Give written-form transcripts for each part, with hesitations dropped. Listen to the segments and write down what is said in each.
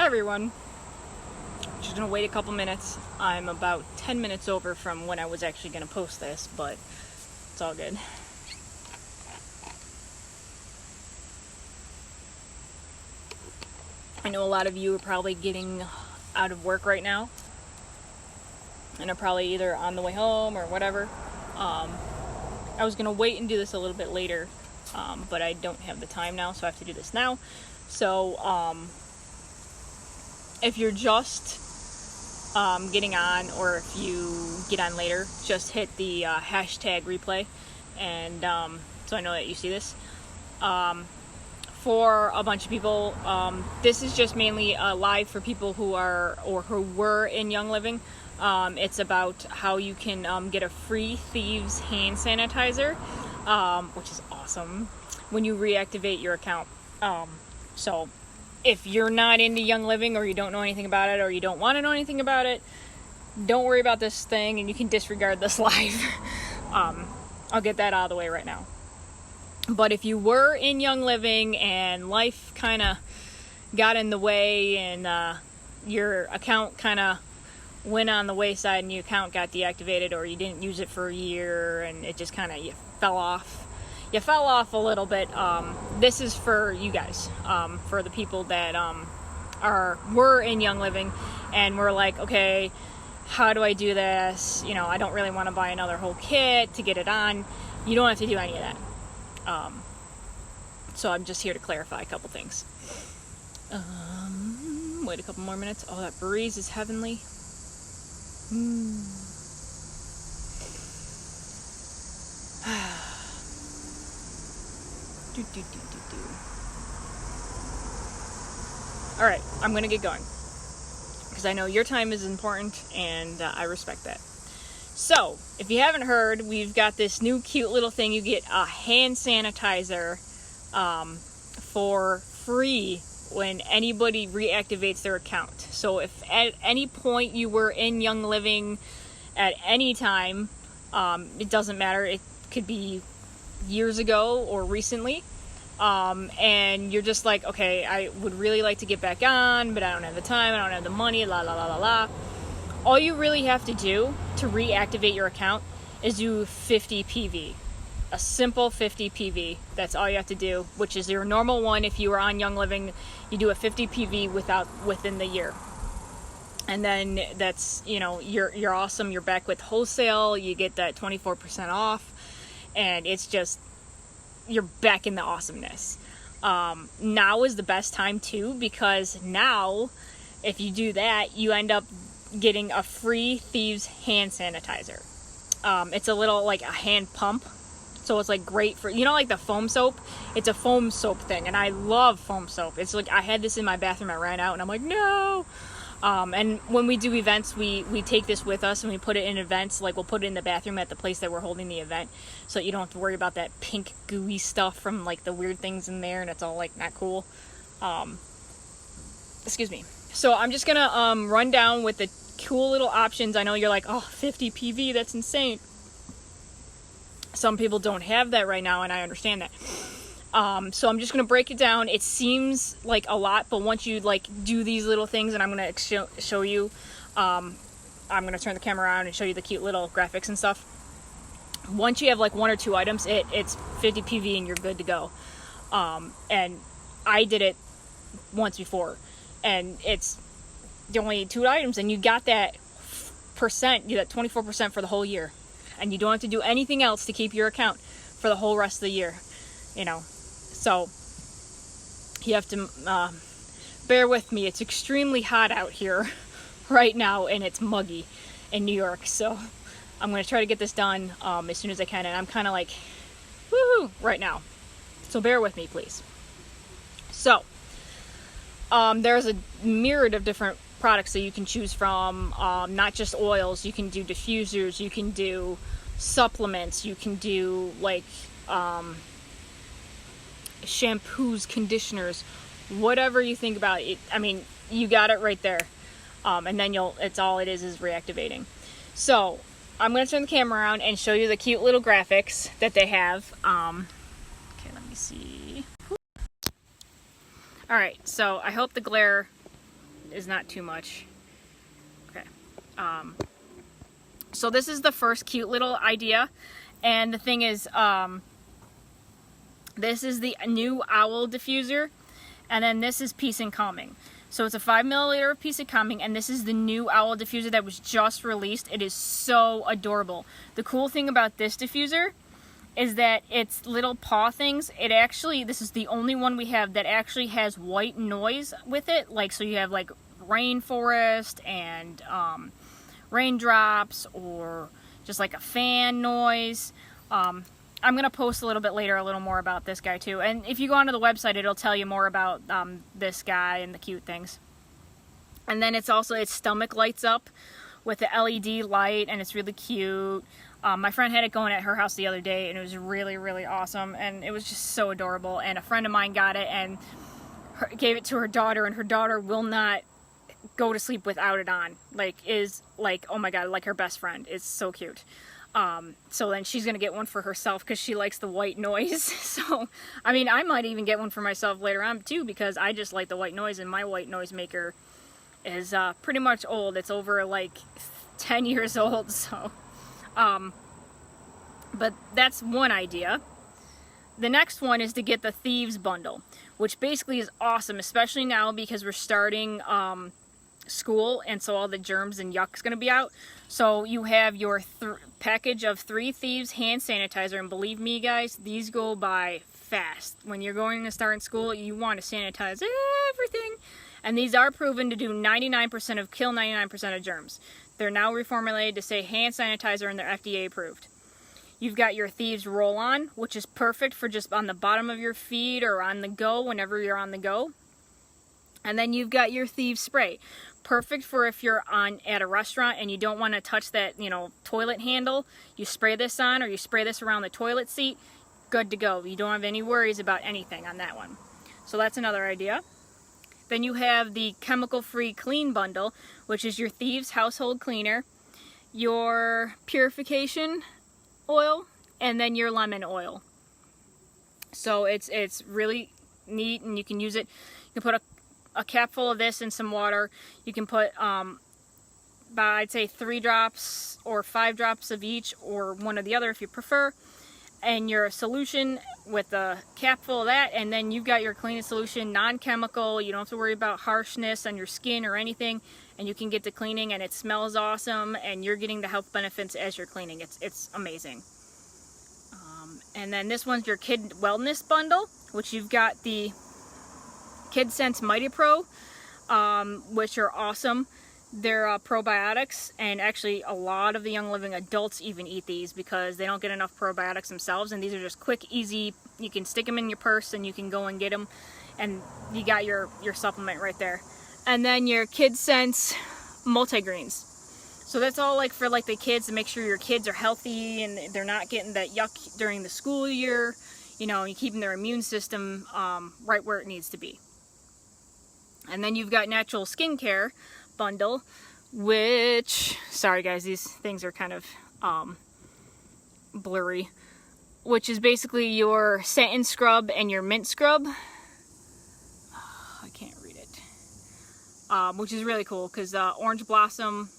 everyone. Just gonna wait a couple minutes. I'm about 10 minutes over from when I was actually gonna post this, but it's all good. I know a lot of you are probably getting out of work right now and are probably either on the way home or whatever. I was gonna wait and do this a little bit later, but I don't have the time now, so I have to do this now. So if you're just getting on, or if you get on later, just hit the hashtag replay, and so I know that you see this. For a bunch of people, this is just mainly live for people who are or who were in Young Living. It's about how you can get a free Thieves hand sanitizer, which is awesome, when you reactivate your account. So if you're not into Young Living, or you don't know anything about it, or you don't want to know anything about it, don't worry about this thing, and you can disregard this live. I'll get that out of the way right now. But if you were in Young Living and life kind of got in the way, and your account kind of went on the wayside, and your account got deactivated, or you didn't use it for a year and it just kind of, you fell off a little bit, this is for you guys, for the people that were in Young Living and were like, okay, how do I do this? You know, I don't really want to buy another whole kit to get it on. You don't have to do any of that. So I'm just here to clarify a couple things. Wait a couple more minutes. Oh, that breeze is heavenly. Alright, I'm gonna get going, because I know your time is important, and I respect that. So, if you haven't heard, we've got this new cute little thing. You get a hand sanitizer for free when anybody reactivates their account. So if at any point you were in Young Living at any time, it doesn't matter, it could be years ago or recently, and you're just like, okay, I would really like to get back on, but I don't have the time, I don't have the money, la la la la la. All you really have to do to reactivate your account is do 50 PV. A simple 50 PV. That's all you have to do, which is your normal one. If you were on Young Living, you do a 50 PV within the year. And then that's, you know, you're awesome. You're back with wholesale. You get that 24% off. And it's just, you're back in the awesomeness. Now is the best time too, because now if you do that, you end up getting a free Thieves hand sanitizer. It's a little like a hand pump, so it's like great for, you know, like the foam soap. It's a foam soap thing, and I love foam soap. It's like, I had this in my bathroom, I ran out, and I'm like, no. And when we do events, we take this with us, and we put it in events. Like, we'll put it in the bathroom at the place that we're holding the event, so you don't have to worry about that pink gooey stuff from like the weird things in there, and it's all like not cool. Excuse me. So I'm just gonna run down with the cool little options. I know you're like, oh, 50 PV, that's insane. Some people don't have that right now, and I understand that. So I'm just gonna break it down. It seems like a lot, but once you like do these little things, and I'm gonna show you, I'm gonna turn the camera around and show you the cute little graphics and stuff. Once you have like one or two items, it's 50 PV and you're good to go. And I did it once before, and it's the only 2 items, and you got that percent, you got 24% for the whole year, and you don't have to do anything else to keep your account for the whole rest of the year, you know. So you have to bear with me. It's extremely hot out here right now, and it's muggy in New York, so I'm going to try to get this done as soon as I can, and I'm kind of like woohoo right now, so bear with me, please. So there's a myriad of different products that you can choose from, not just oils. You can do diffusers, you can do supplements, you can do like shampoos, conditioners, whatever you think about it. I mean, you got it right there. And then it's all it is reactivating. So I'm going to turn the camera around and show you the cute little graphics that they have. Okay, let me see. Alright, so I hope the glare is not too much. Okay. So this is the first cute little idea. And the thing is, this is the new Owl diffuser. And then this is Peace and Calming. So it's a 5 milliliter of Peace and Calming, and this is the new Owl diffuser that was just released. It is so adorable. The cool thing about this diffuser is that its little paw things, it actually, this is the only one we have that actually has white noise with it. Like, so you have like rainforest and raindrops, or just like a fan noise. I'm going to post a little bit later a little more about this guy too. And if you go onto the website, it'll tell you more about this guy and the cute things. And then it's also, its stomach lights up with the LED light, and it's really cute. My friend had it going at her house the other day, and it was really, really awesome. And it was just so adorable. And a friend of mine got it and gave it to her daughter, and her daughter will not go to sleep without it on. Like, is like, oh my God, like her best friend. It's so cute. So then she's gonna get one for herself because she likes the white noise. So, I mean, I might even get one for myself later on too, because I just like the white noise, and my white noise maker is pretty much old. It's over like 10 years old. So, but that's one idea. The next one is to get the Thieves bundle, which basically is awesome, especially now because we're starting school, and so all the germs and yuck's gonna be out. So you have your package of 3 Thieves hand sanitizer, and believe me guys, these go by fast. When you're going to start in school, you want to sanitize everything, and these are proven to do 99% of kill 99% of germs. They're now reformulated to say hand sanitizer, and they're FDA approved. You've got your Thieves roll-on, which is perfect for just on the bottom of your feet or on the go whenever you're on the go. And then you've got your Thieves spray. Perfect for if you're at a restaurant and you don't want to touch that, you know, toilet handle. You spray this on, or you spray this around the toilet seat. Good to go. You don't have any worries about anything on that one. So that's another idea. Then you have the chemical-free clean bundle, which is your Thieves household cleaner, your purification oil, and then your lemon oil. So it's really neat, and you can use it. You can put a cap full of this in some water. You can put about, I'd say 3 drops or 5 drops of each, or one or the other if you prefer, and your solution with a cap full of that, and then you've got your cleaning solution, non-chemical. You don't have to worry about harshness on your skin or anything, and you can get to cleaning, and it smells awesome, and you're getting the health benefits as you're cleaning. It's amazing. And then this one's your kid wellness bundle, which you've got the Kid Sense Mighty Pro, which are awesome. They're probiotics, and actually a lot of the young living adults even eat these because they don't get enough probiotics themselves, and these are just quick, easy. You can stick them in your purse and you can go and get them, and you got your supplement right there. And then your Kid Sense multigreens. So that's all like for like the kids, to make sure your kids are healthy and they're not getting that yuck during the school year. You know, and keeping their immune system right where it needs to be. And then you've got natural skincare bundle, which, sorry guys, these things are kind of blurry, which is basically your satin scrub and your mint scrub. I can't read it. Which is really cool because Orange Blossom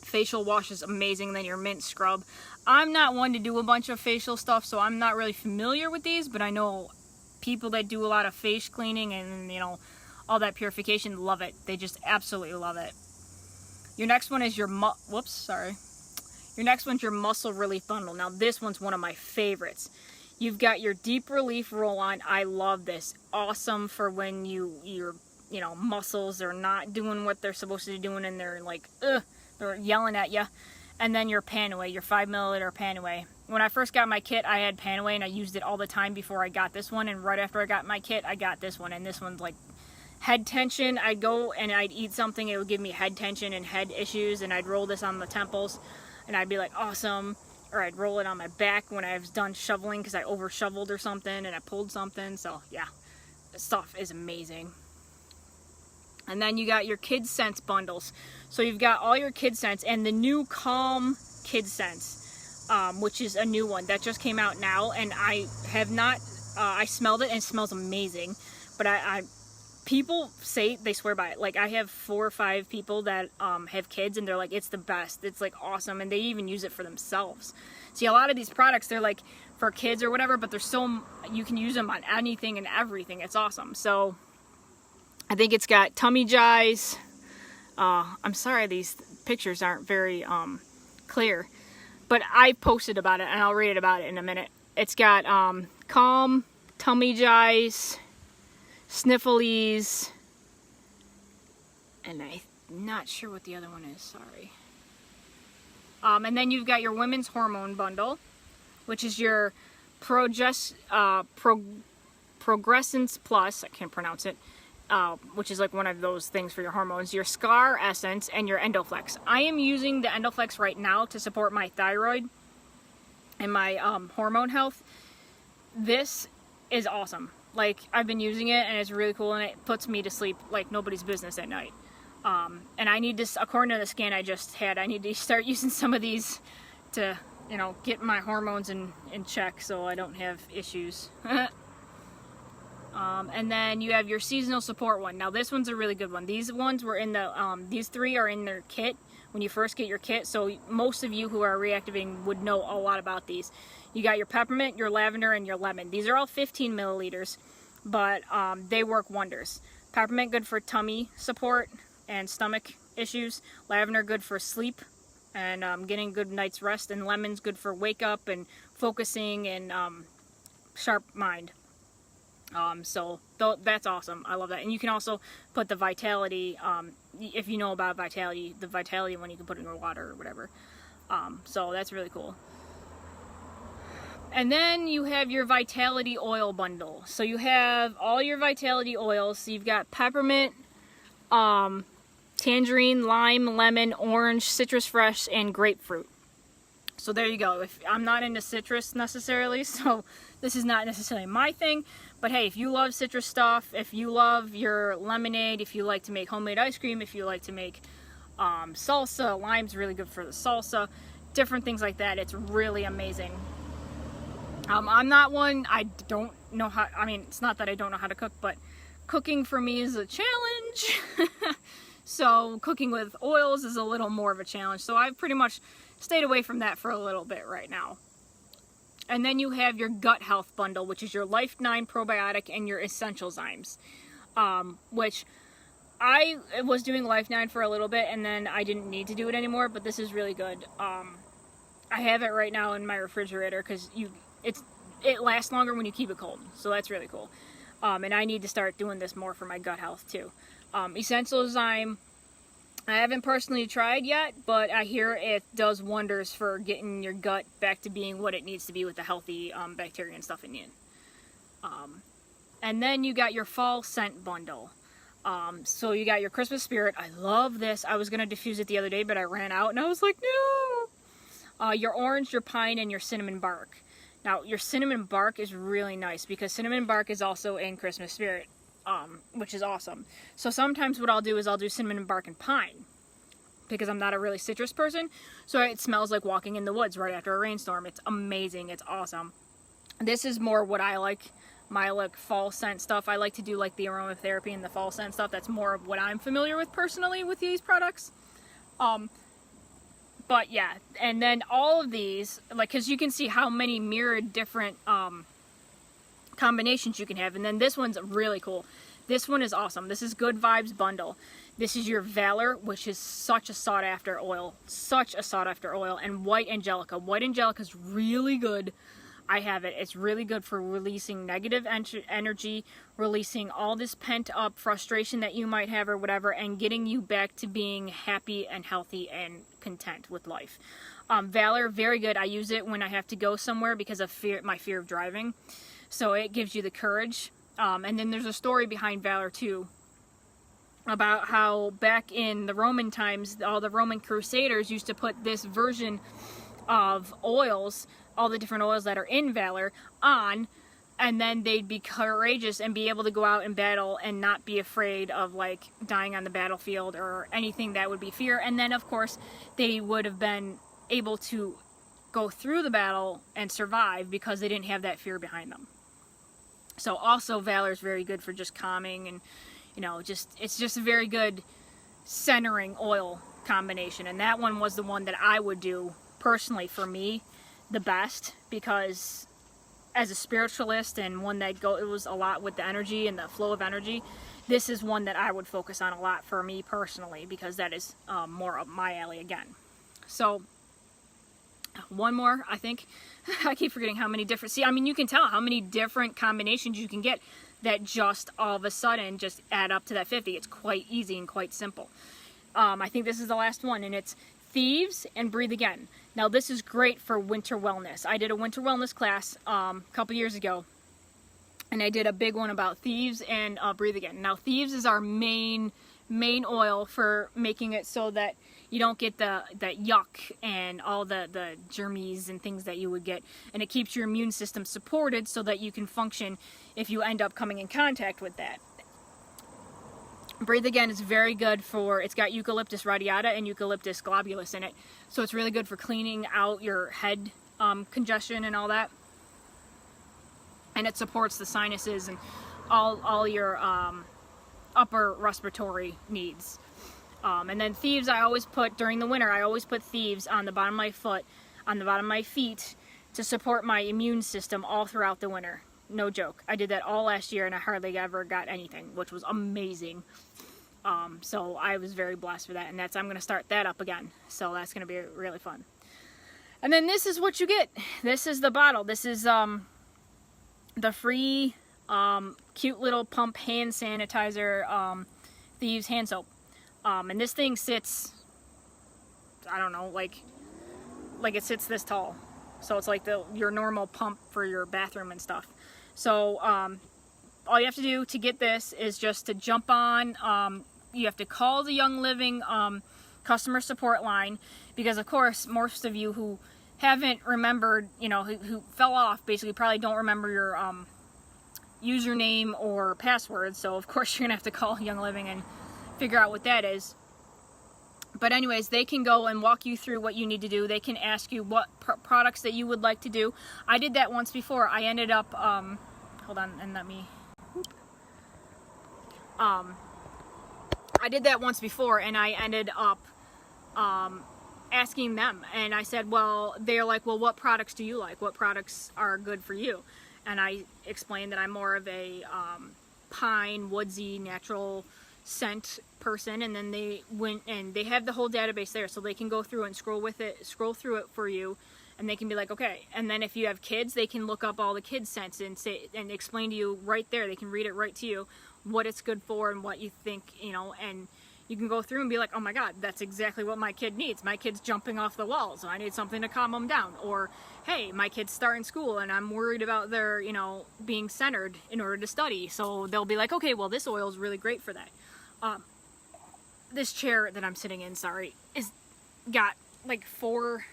facial wash is amazing. And then your mint scrub. I'm not one to do a bunch of facial stuff, so I'm not really familiar with these, but I know people that do a lot of face cleaning and, you know, all that purification love it. They just absolutely love it. Your next one is your Your next one's your muscle relief bundle. Now this one's one of my favorites. You've got your deep relief roll-on. I love this. Awesome for when your muscles are not doing what they're supposed to be doing, and they're like, they're yelling at you. And then your Panaway, your 5 milliliter Panaway. When I first got my kit, I had Panaway, and I used it all the time before I got this one. And right after I got my kit, I got this one. And this one's like head tension. I'd go and I'd eat something, it would give me head tension and head issues, and I'd roll this on the temples, and I'd be like, awesome. Or I'd roll it on my back when I was done shoveling because I over shoveled or something and I pulled something. So yeah, this stuff is amazing. And then you got your Kid Sense bundles. So you've got all your Kid Sense and the new Calm Kid Sense, which is a new one that just came out now. And I have not, I smelled it and it smells amazing. But people say they swear by it. Like, I have 4 or 5 people that have kids, and they're like, it's the best. It's like awesome, and they even use it for themselves. See, a lot of these products, they're like for kids or whatever, but you can use them on anything and everything. It's awesome. So I think it's got tummy jies. I'm sorry these pictures aren't very clear, but I posted about it, and I'll read about it in a minute. It's got calm, tummy jies, sniffles, and I'm not sure what the other one is, sorry. And then you've got your women's hormone bundle, which is your Progressence Plus, I can't pronounce it, which is like one of those things for your hormones, your Scar Essence, and your Endoflex. I am using the Endoflex right now to support my thyroid and my hormone health. This is awesome. Like, I've been using it, and it's really cool, and it puts me to sleep like nobody's business at night. And I need to, according to the scan I just had, I need to start using some of these to, you know, get my hormones in check so I don't have issues. And then you have your seasonal support one. Now, this one's a really good one. These ones were in the, these 3 are in their kit when you first get your kit, so most of you who are reactivating would know a lot about these. You got your peppermint, your lavender, and your lemon. These are all 15 milliliters, but they work wonders. Peppermint, good for tummy support and stomach issues. Lavender, good for sleep and getting good night's rest. And lemon's good for wake up and focusing and sharp mind. So that's awesome. I love that. And you can also put the Vitality, if you know about Vitality, the Vitality one, you can put in your water or whatever. So that's really cool. And then you have your Vitality oil bundle. So you have all your Vitality oils. So you've got peppermint, tangerine, lime, lemon, orange, citrus fresh, and grapefruit. So there you go. I'm not into citrus necessarily, so this is not necessarily my thing. But hey, if you love citrus stuff, if you love your lemonade, if you like to make homemade ice cream, if you like to make salsa, lime's really good for the salsa, different things like that. It's really amazing. I'm not one, I don't know how, I mean, it's not that I don't know how to cook, but cooking for me is a challenge. So cooking with oils is a little more of a challenge. So I've pretty much stayed away from that for a little bit right now. And then you have your gut health bundle, which is your Life 9 probiotic and your essential zymes, which I was doing Life 9 for a little bit, and then I didn't need to do it anymore, but this is really good. I have it right now in my refrigerator because it lasts longer when you keep it cold, so that's really cool. And I need to start doing this more for my gut health too. Essential Zyme, I haven't personally tried yet, but I hear it does wonders for getting your gut back to being what it needs to be with the healthy bacteria and stuff in it. And then you got your fall scent bundle. So you got your Christmas Spirit. I love this. I was going to diffuse it the other day, but I ran out and I was like, no! Your orange, your pine, and your cinnamon bark. Now, your cinnamon bark is really nice because cinnamon bark is also in Christmas Spirit. Which is awesome. So sometimes what I'll do is I'll do cinnamon bark and pine because I'm not a really citrus person. So it smells like walking in the woods right after a rainstorm. It's amazing. It's awesome. This is more what I like, my like fall scent stuff. I like to do like the aromatherapy and the fall scent stuff. That's more of what I'm familiar with personally with these products. But yeah, and then all of these, like, because you can see how many mirrored different combinations you can have. And then this one's really cool. This one is awesome. This is Good Vibes Bundle. This is your Valor, which is such a sought after oil, and White Angelica. White Angelica is really good. I have it. It's really good for releasing negative energy, releasing all this pent up frustration that you might have or whatever, and getting you back to being happy and healthy and content with life. Valor, very good. I use it when I have to go somewhere because of my fear of driving. So it gives you the courage. And then there's a story behind Valor too, about how back in the Roman times, all the Roman crusaders used to put this version of oils, all the different oils that are in Valor, on, and then they'd be courageous and be able to go out and battle and not be afraid of like dying on the battlefield or anything that would be fear. And then of course they would have been able to go through the battle and survive because they didn't have that fear behind them. So also Valor is very good for just calming and, You know, it's just a very good centering oil combination. And that one was the one that I would do personally for me the best, because as a spiritualist and one that it was a lot with the energy and the flow of energy, this is one that I would focus on a lot for me personally, because that is more up my alley again. So one more, I think. I keep forgetting how many different, see, I mean, you can tell how many different combinations you can get that just all of a sudden just add up to that 50. It's quite easy and quite simple. I think this is the last one, and it's Thieves and Breathe Again. Now this is great for winter wellness. I did a winter wellness class a couple years ago, and I did a big one about Thieves and Breathe Again. Now Thieves is our main oil for making it so that you don't get that yuck and all the germies and things that you would get, and it keeps your immune system supported so that you can function if you end up coming in contact with that. Breathe Again is very good for, it's got eucalyptus radiata and eucalyptus globulus in it, so it's really good for cleaning out your head congestion and all that, and it supports the sinuses and all your upper respiratory needs. And then Thieves, I always put, during the winter, I always put Thieves on the bottom of my foot, on the bottom of my feet, to support my immune system all throughout the winter. No joke. I did that all last year and I hardly ever got anything, which was amazing. So I was very blessed for that, and I'm going to start that up again. So that's going to be really fun. And then this is what you get. This is the bottle. This is the free cute little pump hand sanitizer, Thieves hand soap. And this thing sits, I don't know, like it sits this tall. So it's like your normal pump for your bathroom and stuff. So all you have to do to get this is just to jump on, you have to call the Young Living customer support line, because of course most of you who haven't remembered, you know, who fell off, basically probably don't remember your username or password. So of course you're gonna have to call Young Living and figure out what that is. But anyways, they can go and walk you through what you need to do. They can ask you what products that you would like to do. I did that once before. I ended up, hold on and let me, I did that once before, and I ended up asking them, and I said, well, they're like, well, what products do you like? What products are good for you? And I explained that I'm more of a pine, woodsy, natural scent person, and then they went and they have the whole database there, so they can go through and scroll through it for you, and they can be like, okay. And then if you have kids, they can look up all the kids scents and say and explain to you right there. They can read it right to you what it's good for and what you think, you know, and you can go through and be like, oh my god, that's exactly what my kid needs. My kid's jumping off the wall, so I need something to calm them down. Or hey, my kid's starting school and I'm worried about their, you know, being centered in order to study, so they'll be like, okay, well, this oil is really great for that. This chair that I'm sitting in, is got like 4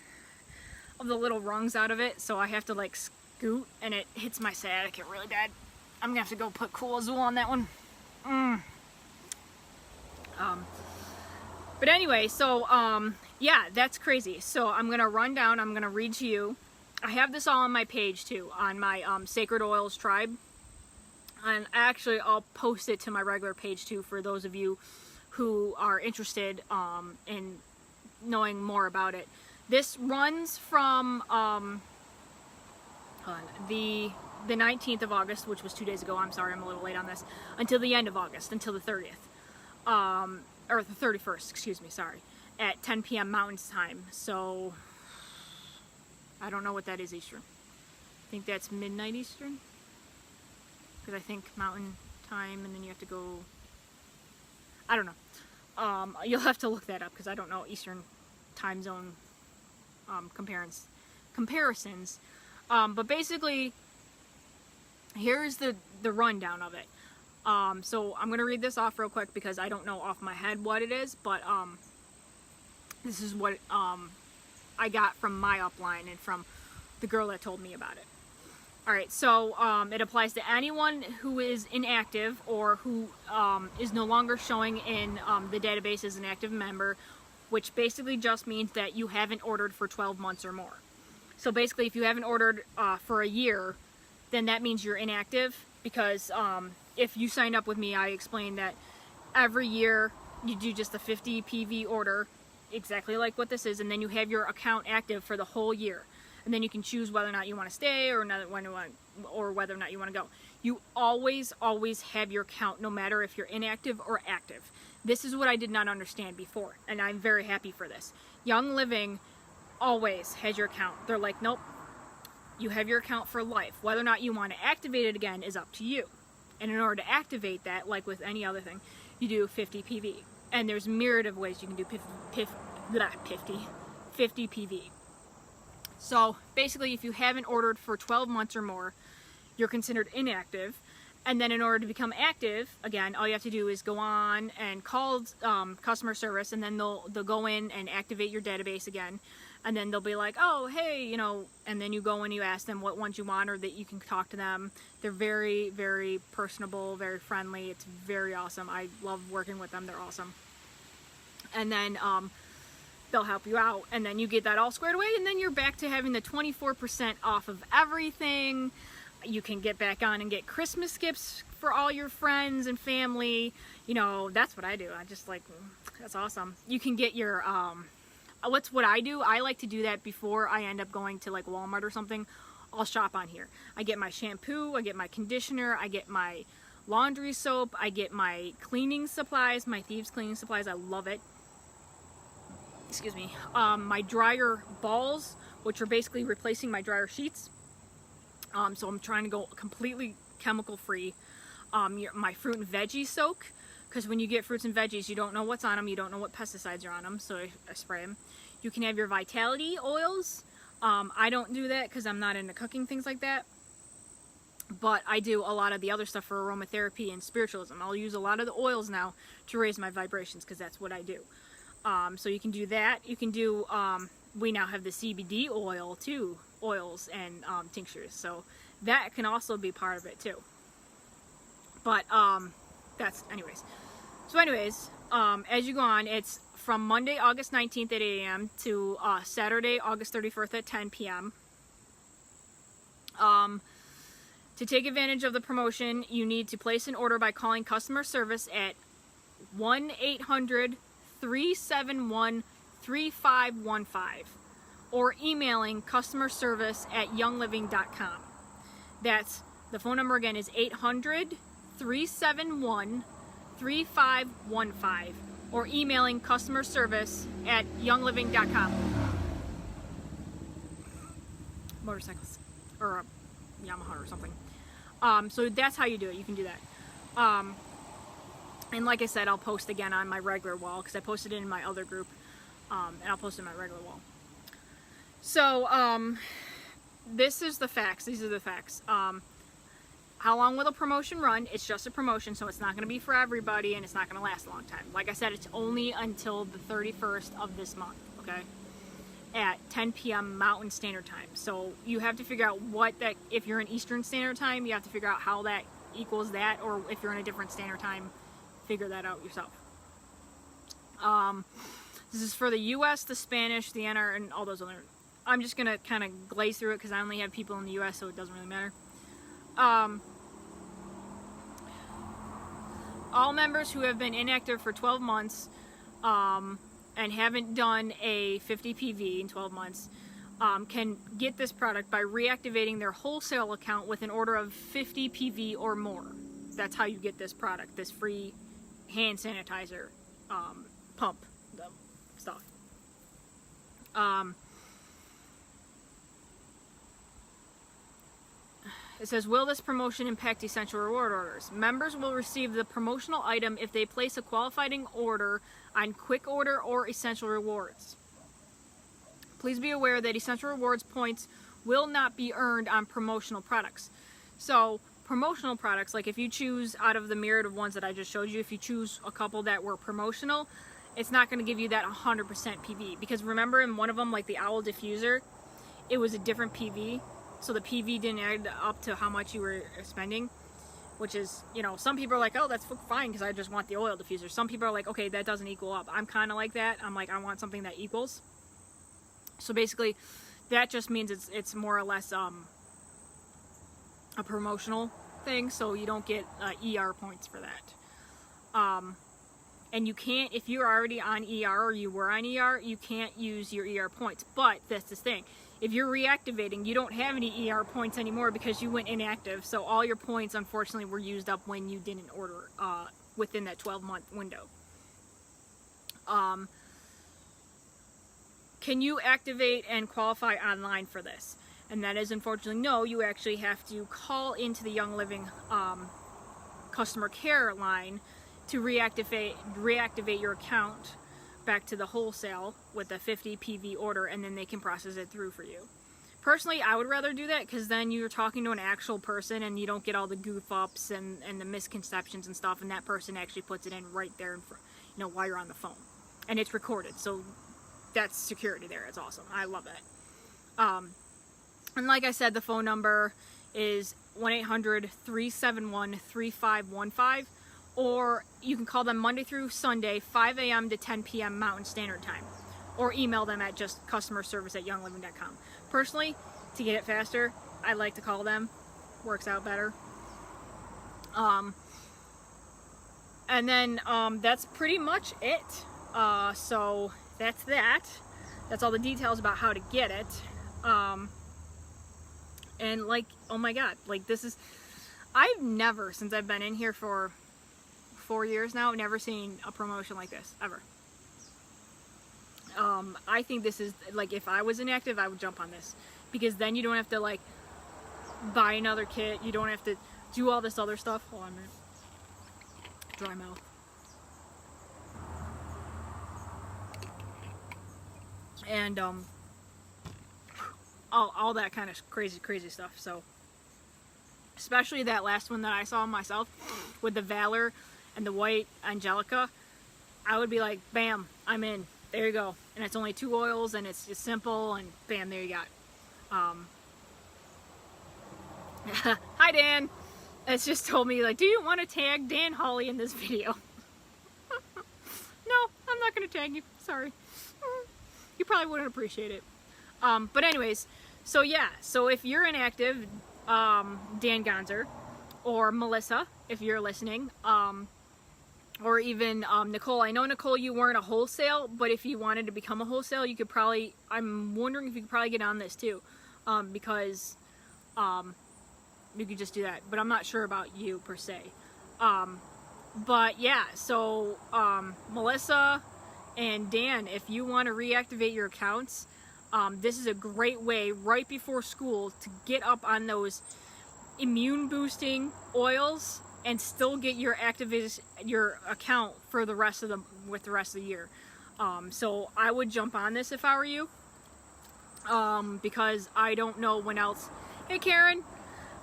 of the little rungs out of it, so I have to like scoot, and it hits my sciatica really bad. I'm gonna have to go put Cool Azul on that one. But anyway, so yeah, that's crazy. So I'm gonna run down, I'm gonna read to you. I have this all on my page too, on my Sacred Oils Tribe. And actually I'll post it to my regular page too, for those of you who are interested in knowing more about it. This runs from the 19th of August, which was 2 days ago. I'm sorry, I'm a little late on this. Until the end of August, until the 30th. Or the 31st, excuse me, sorry. At 10 p.m. Mountain Time. So, I don't know what that is Eastern. I think that's midnight Eastern. Because I think Mountain Time, and then you have to go, I don't know. You'll have to look that up, because I don't know Eastern time zone comparisons. But basically, here's the rundown of it. So I'm going to read this off real quick, because I don't know off my head what it is, but this is what I got from my upline and from the girl that told me about it. Alright, so it applies to anyone who is inactive or who is no longer showing in the database as an active member, which basically just means that you haven't ordered for 12 months or more. So basically, if you haven't ordered for a year, then that means you're inactive. because if you signed up with me, I explained that every year you do just a 50 PV order, exactly like what this is, and then you have your account active for the whole year. And then you can choose whether or not you want to stay or whether or not you want to go. You always have your account, no matter if you're inactive or active. This is what I did not understand before, and I'm very happy for this. Young Living always has your account. They're like, nope, you have your account for life. Whether or not you want to activate it again is up to you. And in order to activate that, like with any other thing, you do 50 PV. And there's myriad of ways you can do 50 PV. So basically, if you haven't ordered for 12 months or more, you're considered inactive. And then in order to become active, again, all you have to do is go on and call customer service, and then they'll go in and activate your database again. And then they'll be like, oh, hey, you know, and then you go and you ask them what ones you want, or that you can talk to them. They're very, very personable, very friendly. It's very awesome. I love working with them. They're awesome. And then they'll help you out, and then you get that all squared away, and then you're back to having the 24% off of everything. You can get back on and get Christmas gifts for all your friends and family. You know, that's what I do. I just like, that's awesome. You can get your, what I do, I like to do that before I end up going to like Walmart or something. I'll shop on here. I get my shampoo, I get my conditioner, I get my laundry soap, I get my cleaning supplies, my Thieves cleaning supplies. I love it. Excuse me. My dryer balls, which are basically replacing my dryer sheets. So I'm trying to go completely chemical free. My fruit and veggie soak, because when you get fruits and veggies, you don't know what's on them, you don't know what pesticides are on them, so I spray them. You can have your vitality oils. I don't do that because I'm not into cooking things like that, but I do a lot of the other stuff for aromatherapy and spiritualism. I'll use a lot of the oils now to raise my vibrations, because that's what I do. So you can do that. You can do, we now have the CBD oil too, oils and tinctures, so that can also be part of it too. But that's anyways. So anyways, as you go on, it's from Monday, August 19th at 8 a.m. to Saturday, August 31st at 10 p.m. To take advantage of the promotion, you need to place an order by calling customer service at 1-800-371-3515 or emailing customer service at youngliving.com. That's, the phone number again is 800-371-3515 or emailing customer service at youngliving.com. Motorcycles, or a Yamaha or something. So that's how you do it. You can do that. And like I said, I'll post again on my regular wall, because I posted it in my other group, and I'll post it in my regular wall. So, this is the facts. These are the facts. How long will the promotion run? It's just a promotion, so it's not going to be for everybody, and it's not going to last a long time. Like I said, it's only until the 31st of this month, okay? At 10 p.m. Mountain Standard Time. So you have to figure out what that, if you're in Eastern Standard Time, you have to figure out how that equals that, or if you're in a different standard time, figure that out yourself. This is for the US, the Spanish, the NR, and all those other. I'm just gonna kind of glaze through it because I only have people in the US, so it doesn't really matter. All members who have been inactive for 12 months and haven't done a 50 PV in 12 months can get this product by reactivating their wholesale account with an order of 50 PV or more. That's how you get this product, this free hand sanitizer pump stuff. It says, will this promotion impact essential reward orders? Members will receive the promotional item if they place a qualifying order on quick order or essential rewards. Please be aware that essential rewards points will not be earned on promotional products. So promotional products, like if you choose out of the myriad of ones that I just showed you, if you choose a couple that were promotional, it's not going to give you that 100% PV. Because remember, in one of them, like the Owl Diffuser, it was a different PV. So the PV didn't add up to how much you were spending, which is, you know, some people are like, oh, that's fine because I just want the oil diffuser. Some people are like, okay, that doesn't equal up. I'm kind of like that. I'm like, I want something that equals. So basically, that just means it's more or less a promotional thing, so you don't get ER points for that. And you can't, if you're already on ER or you were on ER, you can't use your ER points. But that's the thing. If you're reactivating, you don't have any ER points anymore because you went inactive. So all your points, unfortunately, were used up when you didn't order within that 12-month window. Can you activate and qualify online for this? And that is unfortunately no. You actually have to call into the Young Living customer care line to reactivate your account back to the wholesale with a 50 PV order, and then they can process it through for you. Personally, I would rather do that because then you're talking to an actual person and you don't get all the goof ups and the misconceptions and stuff, and that person actually puts it in right there in front, you know, while you're on the phone, and it's recorded. So that's security there. It's awesome. I love it. And like I said, the phone number is 1-800-371-3515, or you can call them Monday through Sunday, 5 a.m. to 10 p.m. Mountain Standard Time, or email them at just customerservice@youngliving.com. Personally, to get it faster, I like to call them. Works out better. And then that's pretty much it. So that's that. That's all the details about how to get it. And like, oh my God, like this is, I've never, since I've been in here for 4 years now, never seen a promotion like this, ever. I think this is, like, if I was inactive, I would jump on this, because then you don't have to, like, buy another kit. You don't have to do all this other stuff. Hold on a minute. Dry mouth. And, all that kind of crazy stuff. So, especially that last one that I saw myself with the Valor and the White Angelica, I would be like, bam, I'm in. There you go. And it's only 2 oils, and it's just simple, and bam, there you got. Hi, Dan. It's just told me, like, do you want to tag Dan Hawley in this video? No, I'm not going to tag you. Sorry. You probably wouldn't appreciate it. But anyways, so yeah, so if you're inactive, Dan Gonzer, or Melissa, if you're listening, or even Nicole. I know, Nicole, you weren't a wholesale, but if you wanted to become a wholesale, you could probably, I'm wondering if you could probably get on this too, because you could just do that, but I'm not sure about you per se. But yeah, so Melissa and Dan, if you want to reactivate your accounts, this is a great way right before school to get up on those immune boosting oils and still get your account for the rest of the year. So I would jump on this if I were you, because I don't know when else. Hey Karen,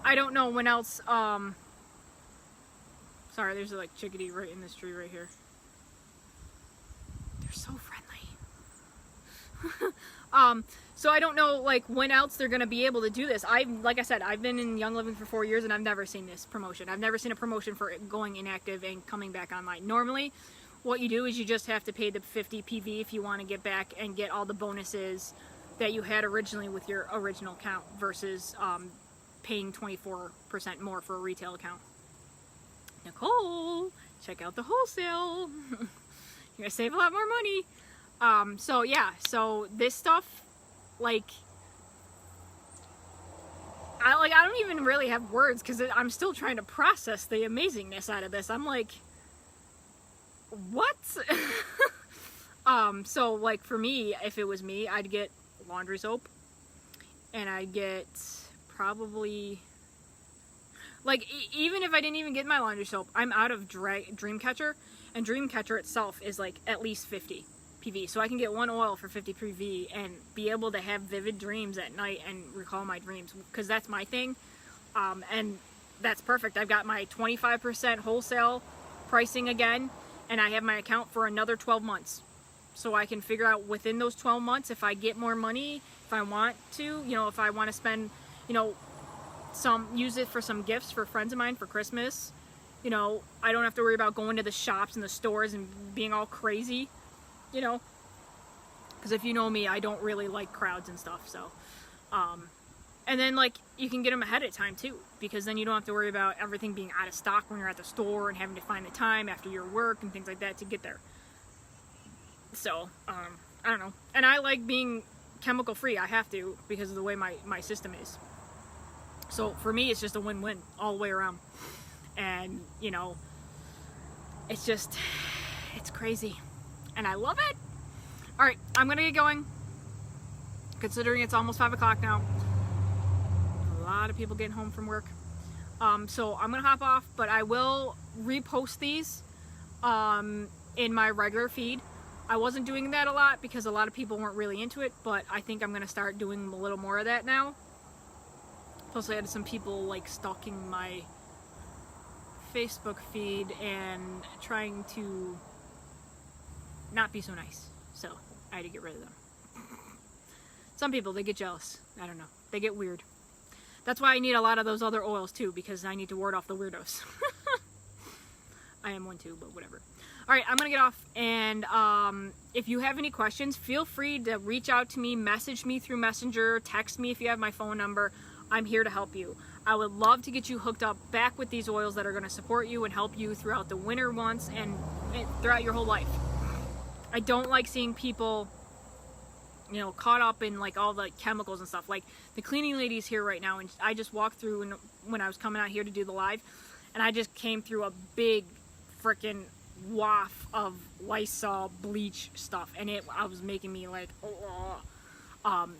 I don't know when else. Sorry, there's like chickadee right in this tree right here. They're so friendly. So I don't know, like, when else they're gonna be able to do this. Like I said, I've been in Young Living for 4 years, and I've never seen this promotion. I've never seen a promotion for going inactive and coming back online. Normally, what you do is you just have to pay the 50 PV if you want to get back and get all the bonuses that you had originally with your original account, versus paying 24% more for a retail account. Nicole, check out the wholesale. You're gonna save a lot more money. So yeah, so this stuff, like, I don't even really have words, because I'm still trying to process the amazingness out of this. I'm like, what? So like for me, if it was me, I'd get laundry soap, and I'd get probably, like, even if I didn't even get my laundry soap, I'm out of Dreamcatcher, and Dreamcatcher itself is like at least 50 PV, so I can get 1 oil for 50 PV and be able to have vivid dreams at night and recall my dreams, because that's my thing. And that's perfect. I've got my 25% wholesale pricing again, and I have my account for another 12 months, so I can figure out within those 12 months if I get more money, if I want to, you know, if I want to spend, you know, use it for some gifts for friends of mine for Christmas. You know, I don't have to worry about going to the shops and the stores and being all crazy, you know, because if you know me, I don't really like crowds and stuff. So And then like you can get them ahead of time too, because then you don't have to worry about everything being out of stock when you're at the store and having to find the time after your work and things like that to get there. So I don't know, and I like being chemical free. I have to, because of the way my system is. So for me, it's just a win-win all the way around. And you know, it's crazy, and I love it. All right, I'm gonna get going, considering it's almost 5 o'clock now. A lot of people getting home from work. So I'm gonna hop off, but I will repost these in my regular feed. I wasn't doing that a lot because a lot of people weren't really into it, but I think I'm gonna start doing a little more of that now. Plus I had some people like stalking my Facebook feed and trying to not be so nice, so I had to get rid of them. Some people, they get jealous. I don't know, they get weird. That's why I need a lot of those other oils too, because I need to ward off the weirdos. I am one too, but whatever. All right, I'm gonna get off, and if you have any questions, feel free to reach out to me, message me through Messenger, text me if you have my phone number. I'm here to help you. I would love to get you hooked up back with these oils that are gonna support you and help you throughout the winter months and throughout your whole life. I don't like seeing people, you know, caught up in like all the chemicals and stuff. Like the cleaning lady's here right now, and I just walked through when I was coming out here to do the live, and I just came through a big freaking waft of Lysol bleach stuff, and I was making me like, oh.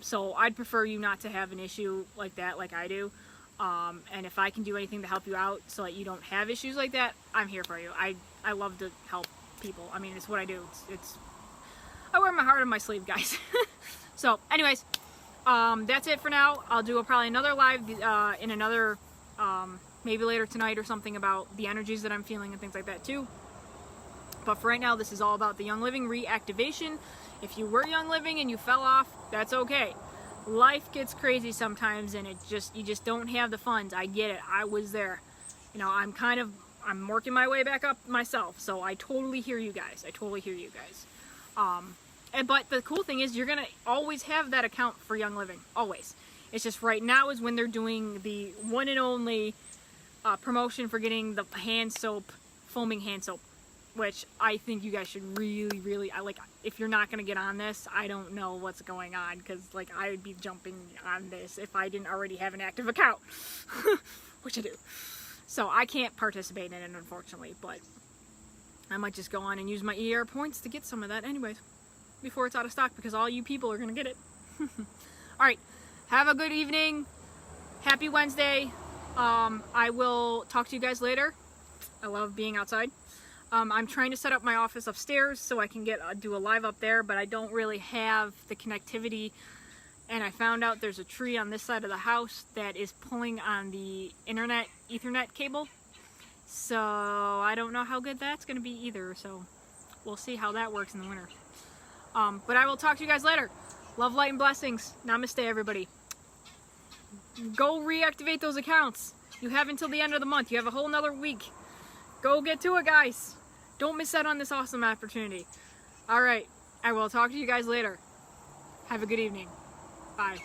So I'd prefer you not to have an issue like that, like I do. And if I can do anything to help you out so that you don't have issues like that, I'm here for you. I love to help people. I mean, it's what I do. I wear my heart on my sleeve, guys. So anyways, that's it for now. I'll do probably another live in another maybe later tonight or something about the energies that I'm feeling and things like that too. But for right now, this is all about the Young Living reactivation. If you were Young Living and you fell off, that's okay. Life gets crazy sometimes, and you just don't have the funds. I get it. I was there. You know, I'm working my way back up myself, so I totally hear you guys. But the cool thing is you're gonna always have that account for Young Living, always. It's just right now is when they're doing the one and only promotion for getting the hand soap, foaming hand soap, which I think you guys should really, if you're not gonna get on this, I don't know what's going on, because like I would be jumping on this if I didn't already have an active account, which I do. So I can't participate in it, unfortunately, but I might just go on and use my ER points to get some of that anyways, before it's out of stock, because all you people are gonna get it. Alright, have a good evening. Happy Wednesday. I will talk to you guys later. I love being outside. I'm trying to set up my office upstairs so I can do a live up there, but I don't really have the connectivity, and I found out there's a tree on this side of the house that is pulling on the internet Ethernet cable, so I don't know how good that's going to be either, so we'll see how that works in the winter. But I will talk to you guys later. Love, light, and blessings. Namaste, everybody. Go reactivate those accounts. You have until the end of the month. You have a whole nother week. Go get to it, guys. Don't miss out on this awesome opportunity. All right, I will talk to you guys later. Have a good evening. Bye.